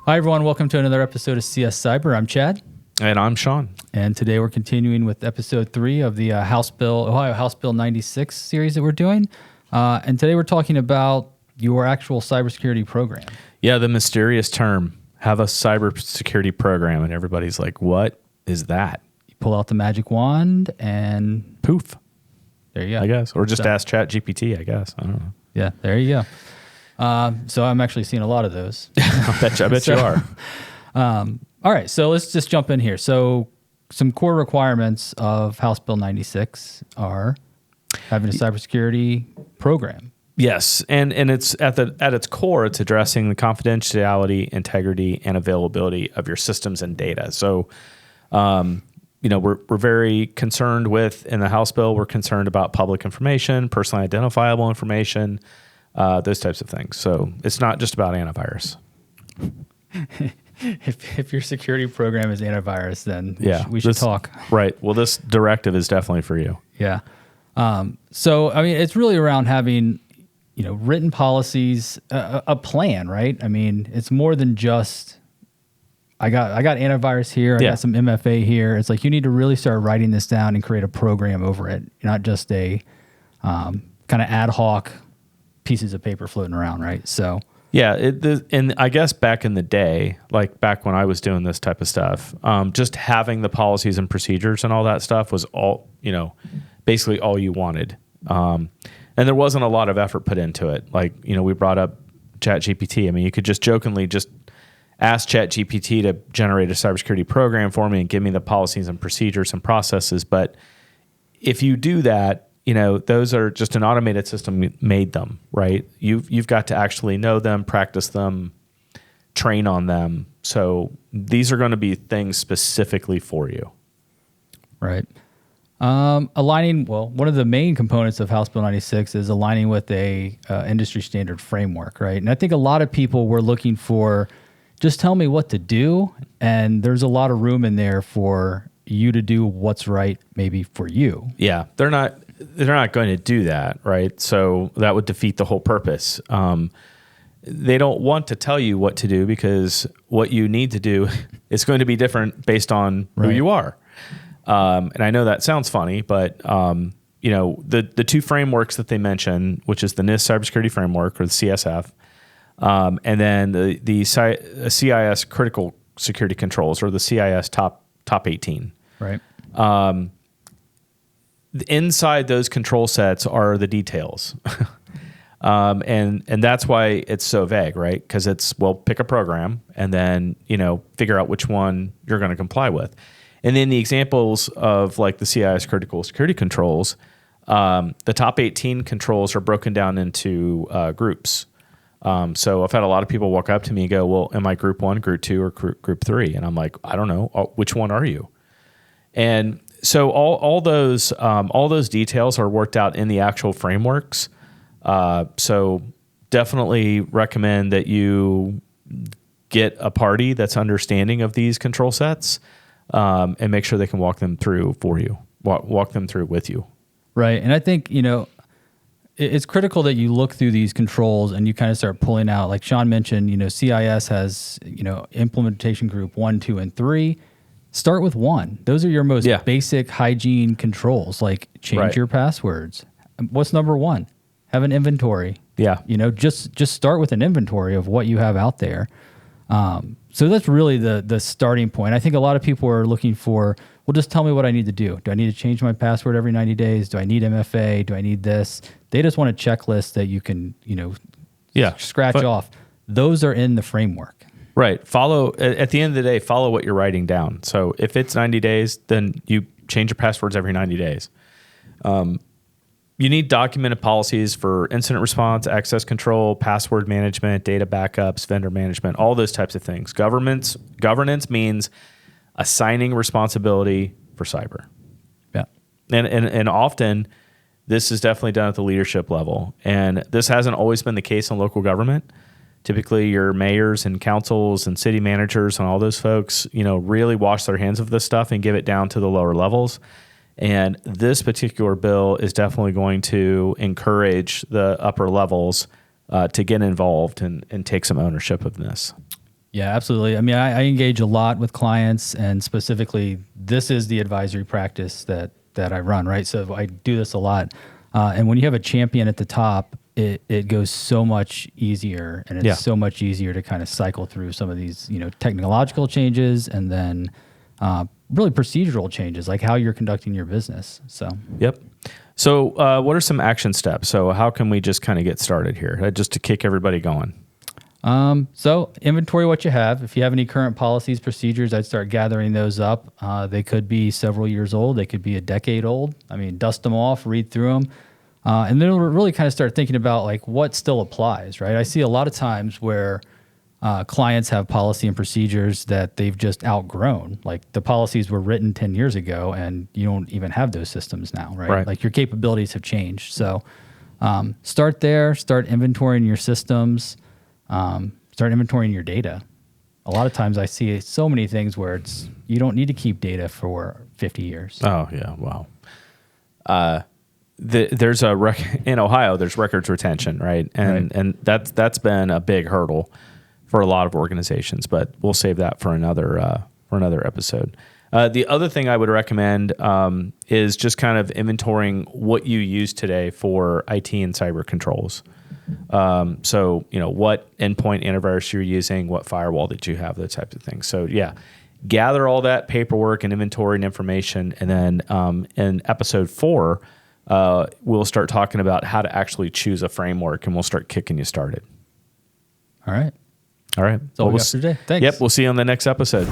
Hi, everyone. Welcome to another episode of CSCyber. I'm Chad. And I'm Sean. And today we're continuing with episode 3 of the Ohio House Bill 96 series that we're doing. And today we're talking about your actual cybersecurity program. Yeah, the mysterious term, have a cybersecurity program. And everybody's like, what is that? You pull out the magic wand and poof. There you go. I guess. Or just ask ChatGPT, I guess. I don't know. Yeah, there you go. So I'm actually seeing a lot of those. I bet you are. All right, so let's just jump in here. So some core requirements of House Bill 96 are having a cybersecurity program. Yes, and it's at its core, it's addressing the confidentiality, integrity, and availability of your systems and data. So, we're very concerned with, in the House bill, we're concerned about public information, personally identifiable information, those types of things. So it's not just about antivirus. If your security program is antivirus, then we should talk. Right. Well, this directive is definitely for you. Yeah. So, I mean, it's really around having, written policies, a plan, right? I mean, it's more than just, I got antivirus here, I got some MFA here. It's like you need to really start writing this down and create a program over it, not just a kind of ad hoc pieces of paper floating around, right? So yeah, and I guess back in the day, like back when I was doing this type of stuff, just having the policies and procedures and all that stuff was all, basically all you wanted. And there wasn't a lot of effort put into it. Like, we brought up ChatGPT. I mean, you could just jokingly just ask ChatGPT to generate a cybersecurity program for me and give me the policies and procedures and processes. But if you do that, those are just an automated system made them, right? You've got to actually know them, practice them, train on them. So these are going to be things specifically for you. Right. Aligning, one of the main components of House Bill 96 is aligning with a industry standard framework, right? And I think a lot of people were looking for, just tell me what to do. And there's a lot of room in there for you to do what's right, maybe for you. Yeah, they're not going to do that, right? So that would defeat the whole purpose. They don't want to tell you what to do because what you need to do is going to be different based on who you are. And I know that sounds funny, but the two frameworks that they mention, which is the NIST Cybersecurity Framework, or the CSF, and then the CIS Critical Security Controls, or the CIS Top 18. Right. Inside those control sets are the details. And that's why it's so vague, right? Because it's, pick a program and then, figure out which one you're going to comply with. And then the examples of like the CIS critical security controls, the top 18 controls are broken down into groups. So I've had a lot of people walk up to me and go, well, am I group 1, group 2, or group 3? And I'm like, I don't know. Which one are you? And so all those details are worked out in the actual frameworks. So definitely recommend that you get a party that's understanding of these control sets, and make sure they can walk them through for you, walk them through with you. Right. And I think, it's critical that you look through these controls and you kind of start pulling out, like Sean mentioned, CIS has, implementation group 1, 2, and 3. Start with 1. Those are your most basic hygiene controls, like change your passwords. What's number 1? Have an inventory. Yeah. Just start with an inventory of what you have out there. So that's really the starting point. I think a lot of people are looking for, well, just tell me what I need to do. Do I need to change my password every 90 days? Do I need MFA? Do I need this? They just want a checklist that you can, scratch off. Those are in the framework. Right. At the end of the day, follow what you're writing down. So if it's 90 days, then you change your passwords every 90 days. You need documented policies for incident response, access control, password management, data backups, vendor management, all those types of things. Governance means assigning responsibility for cyber. Yeah. And often this is definitely done at the leadership level. And this hasn't always been the case in local government. Typically your mayors and councils and city managers and all those folks, really wash their hands of this stuff and give it down to the lower levels. And this particular bill is definitely going to encourage the upper levels to get involved and take some ownership of this. Yeah, absolutely. I mean, I engage a lot with clients, and specifically, this is the advisory practice that I run, right? So I do this a lot. And when you have a champion at the top, it goes so much easier, and it's so much easier to kind of cycle through some of these, technological changes, and then really procedural changes, like how you're conducting your business. So, Yep. So what are some action steps? So how can we just kind of get started here, just to kick everybody going? So inventory what you have. If you have any current policies, procedures, I'd start gathering those up. They could be several years old. They could be a decade old. I mean, dust them off, read through them. And then really kind of start thinking about like what still applies, right? I see a lot of times where clients have policy and procedures that they've just outgrown. Like the policies were written 10 years ago and you don't even have those systems now, right? Like your capabilities have changed. So start there, start inventorying your systems, start inventorying your data. A lot of times I see so many things where you don't need to keep data for 50 years. Oh, yeah. Wow. There's in Ohio, there's records retention, right? And that's been a big hurdle for a lot of organizations, but we'll save that for another episode. The other thing I would recommend is just kind of inventorying what you use today for IT and cyber controls. So, what endpoint antivirus you're using, what firewall did you have, those types of things. So, gather all that paperwork and inventory and information. And then in episode 4, we'll start talking about how to actually choose a framework, and we'll start kicking you started. All right. All right. That's all we got for today. Thanks. Yep. We'll see you on the next episode.